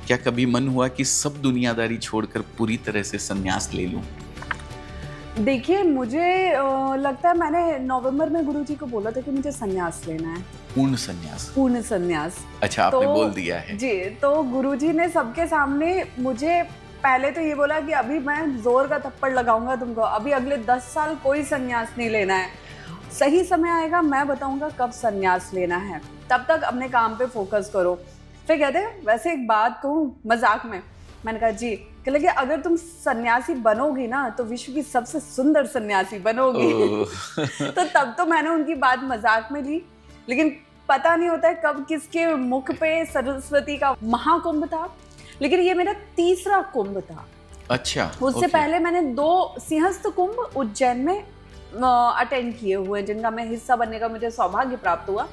क्या कभी मन हुआ कि सब दुनियादारी छोड़कर पूरी तरह से संन्यास ले लूं? देखिए, मुझे लगता है मैंने नवंबर में गुरुजी को बोला था कि मुझे संन्यास लेना है। पूर्ण संन्यास? पूर्ण संन्यास। अच्छा, आपने बोल दिया है। जी, तो गुरुजी ने सबके सामने मुझे पहले तो ये बोला कि अभी मैं जोर का थप्पड़ लगाऊंगा तुमको, अभी अगले 10 साल कोई संन्यास नहीं लेना है, सही समय आएगा मैं बताऊंगा कब संन्यास लेना है, तब तक अपने काम पे फोकस करो। फिर कहते हैं वैसे एक बात कहूँ मजाक में, मैंने कहा जी, कि लगे अगर तुम सन्यासी बनोगी ना तो विश्व की सबसे सुंदर सन्यासी बनोगी। तो तब तो मैंने उनकी बात मजाक में ली, लेकिन पता नहीं होता है कब किसके मुख पे सरस्वती का महाकुंभ था। लेकिन ये मेरा तीसरा कुंभ था। अच्छा, उससे पहले मैंने 2 सिंहस्थ कुंभ उज्जैन में अटेंड किए हुए, जिनका मैं हिस्सा बनने का मुझे सौभाग्य प्राप्त हुआ।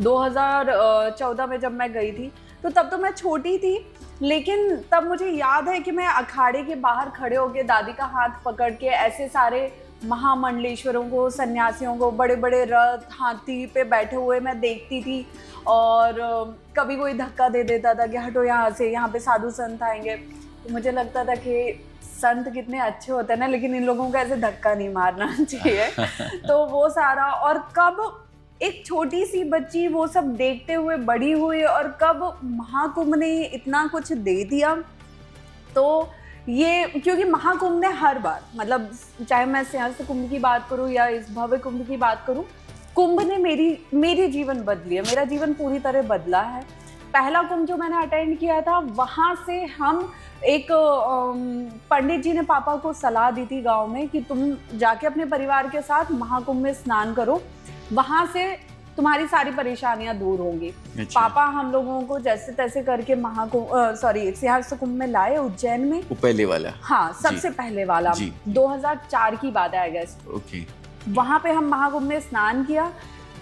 2014 में जब मैं गई थी तो तब तो मैं छोटी थी, लेकिन तब मुझे याद है कि मैं अखाड़े के बाहर खड़े होकर दादी का हाथ पकड़ के ऐसे सारे महामंडलेश्वरों को, सन्यासियों को बड़े बड़े रथ हाथी पे बैठे हुए मैं देखती थी। और कभी कोई धक्का दे देता था कि हटो यहाँ से, यहाँ पे साधु संत आएंगे। तो मुझे लगता था कि संत कितने अच्छे होते हैं ना, लेकिन इन लोगों को ऐसे धक्का नहीं मारना चाहिए। तो वो सारा, और कब एक छोटी सी बच्ची वो सब देखते हुए बड़ी हुई, और कब महाकुंभ ने इतना कुछ दे दिया। तो ये क्योंकि महाकुंभ ने हर बार, मतलब चाहे मैं सिंहस्थ कुंभ की बात करूं या इस भव्य कुंभ की बात करूं, कुंभ ने मेरी जीवन बदली है, मेरा जीवन पूरी तरह बदला है। पहला कुंभ जो मैंने अटेंड किया था, वहाँ से हम एक पंडित जी ने पापा को सलाह दी थी गांव में कि तुम जाके अपने परिवार के साथ महाकुंभ में स्नान करो, वहाँ से तुम्हारी सारी परेशानियां दूर होंगी। अच्छा। पापा हम लोगों को जैसे तैसे करके सिंहस्थ कुंभ में लाए उज्जैन में। वो पहले वाला? हाँ, सबसे पहले वाला। 2004 की बात है आई गेस। ओके। वहाँ पे हम महाकुंभ में स्नान किया,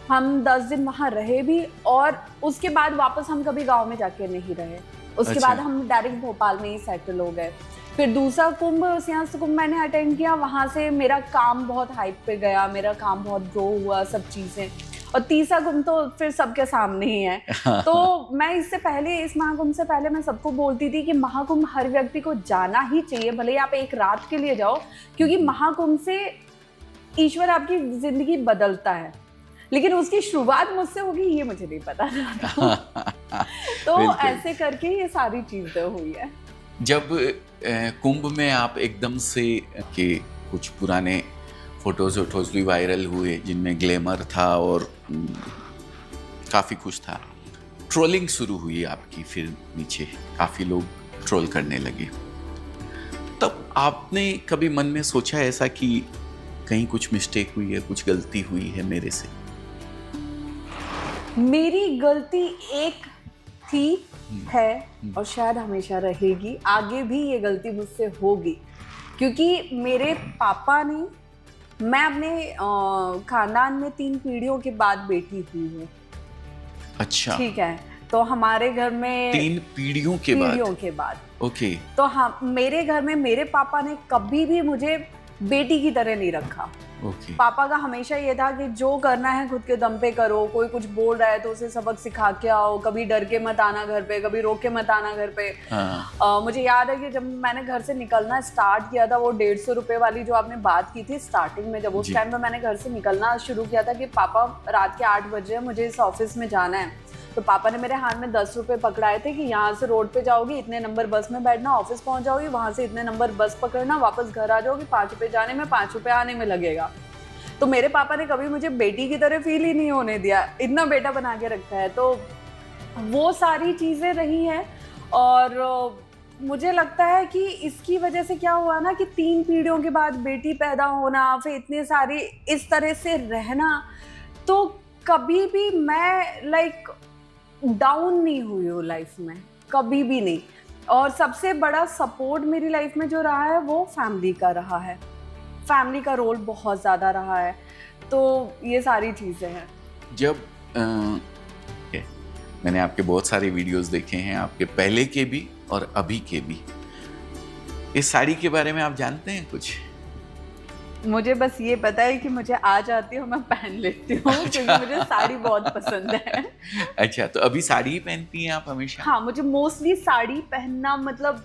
हम 10 दिन वहाँ रहे भी, और उसके बाद वापस हम कभी गांव में जाके नहीं रहे। उसके बाद हम डायरेक्ट भोपाल में ही सेटल हो गए। फिर दूसरा कुंभ, सिंहस्थ कुंभ मैंने अटेंड किया, वहाँ से मेरा काम बहुत हाइप पे गया, मेरा काम बहुत ग्रो हुआ, सब चीज़ें। और तीसरा कुंभ तो फिर सबके सामने ही है। तो मैं इससे पहले, इस महाकुंभ से पहले मैं सबको बोलती थी कि महाकुंभ हर व्यक्ति को जाना ही चाहिए, भले ही आप एक रात के लिए जाओ, क्योंकि महाकुंभ से ईश्वर आपकी जिंदगी बदलता है। लेकिन उसकी शुरुआत मुझसे होगी ये मुझे नहीं पता था। तो ऐसे करके ये सारी चीजें हुई है। जब कुंभ में आप एकदम से कि कुछ पुराने फोटोज भी वायरल हुए जिनमें ग्लैमर था और काफ़ी कुछ था, ट्रोलिंग शुरू हुई आपकी, फिर नीचे काफ़ी लोग ट्रोल करने लगे, तब आपने कभी मन में सोचा ऐसा कि कहीं कुछ मिस्टेक हुई है, कुछ गलती हुई है मेरे से? मेरी गलती एक थी, है, और शायद हमेशा रहेगी, आगे भी ये गलती मुझसे होगी, क्योंकि मेरे पापा ने, मैं अपने खानदान में 3 पीढ़ियों के बाद बेटी हुई हूँ। अच्छा, ठीक है, तो हमारे घर में 3 पीढ़ियों के बाद। ओके। तो हम, मेरे घर में मेरे पापा ने कभी भी मुझे बेटी की तरह नहीं रखा। ओके। पापा का हमेशा ये था कि जो करना है खुद के दम पे करो, कोई कुछ बोल रहा है तो उसे सबक सिखा के आओ, कभी डर के मत आना घर पे, कभी रो के मत आना घर पे। मुझे याद है कि जब मैंने घर से निकलना स्टार्ट किया था, वो 150 रुपए वाली जो आपने बात की थी स्टार्टिंग में, जब उस टाइम पे मैंने घर से निकलना शुरू किया था कि पापा रात के 8 बजे मुझे इस ऑफिस में जाना है, तो पापा ने मेरे हाथ में 10 रुपए पकड़ाए थे कि यहाँ से रोड पे जाओगी, इतने नंबर बस में बैठना, ऑफिस पहुंच जाओगी, वहां से इतने नंबर बस पकड़ना, वापस घर आ जाओगी, 5 रुपए जाने में 5 रुपए आने में लगेगा। तो मेरे पापा ने कभी मुझे बेटी की तरह फील ही नहीं होने दिया, इतना बेटा बना के रखा है। तो वो सारी चीजें रही हैं, और मुझे लगता है कि इसकी वजह से क्या हुआ ना कि 3 पीढ़ियों के बाद बेटी पैदा होना, फिर इतने सारे इस तरह से रहना, तो कभी भी मैं डाउन नहीं हुई हूँ लाइफ में, कभी भी नहीं। और सबसे बड़ा सपोर्ट मेरी लाइफ में जो रहा है वो फैमिली का रहा है, फैमिली का रोल बहुत ज़्यादा रहा है। तो ये सारी चीज़ें हैं। जब मैंने आपके बहुत सारे वीडियोस देखे हैं, आपके पहले के भी और अभी के भी, इस साड़ी के बारे में आप जानते हैं कुछ? मुझे बस ये पता है कि मुझे आ जाती है और मैं पहन लेती हूँ क्योंकि मुझे साड़ी बहुत पसंद है। अच्छा, तो अभी साड़ी ही पहनती हैं आप हमेशा? हाँ, मुझे मोस्टली साड़ी पहनना मतलब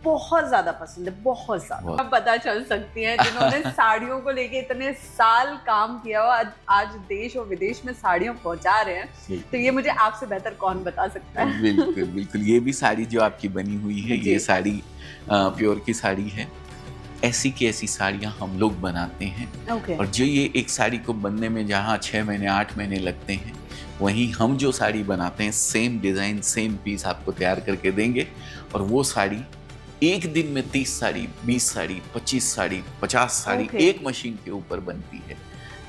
बहुत ज्यादा पसंद है, बहुत ज्यादा। अब पता चल सकती है जिन्होंने साड़ियों को लेके इतने साल काम किया हो, आज देश और विदेश में साड़ियाँ पहुंचा रहे हैं, तो ये मुझे आपसे बेहतर कौन बता सकता है। बिल्कुल बिल्कुल। ये भी साड़ी जो आपकी बनी हुई है, जी। ये साड़ी प्योर की साड़ी है। ऐसी की ऐसी साड़ियाँ हम लोग बनाते हैं, ओके। और जो ये एक साड़ी को बनने में जहाँ 6 महीने 8 महीने लगते हैं, वहीं हम जो साड़ी बनाते हैं सेम डिज़ाइन सेम पीस आपको तैयार करके देंगे, और वो साड़ी एक दिन में 30 साड़ी 20 साड़ी 25 साड़ी 50 साड़ी Okay. एक मशीन के ऊपर बनती है।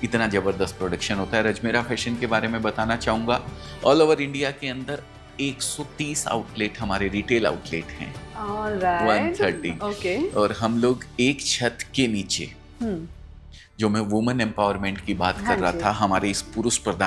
इतना ज़बरदस्त प्रोडक्शन होता है। रजमेरा फैशन के बारे में बताना चाहूँगा, ऑल ओवर इंडिया के अंदर 130 आउटलेट हमारे रिटेल आउटलेट हैं, ऑलराइट, 130। ओके। और हम लोग एक छत के नीचे, जो मैं वुमेन एम्पावरमेंट की बात हाँ कर रहा जी। था, हमारे इस पुरुष प्रधान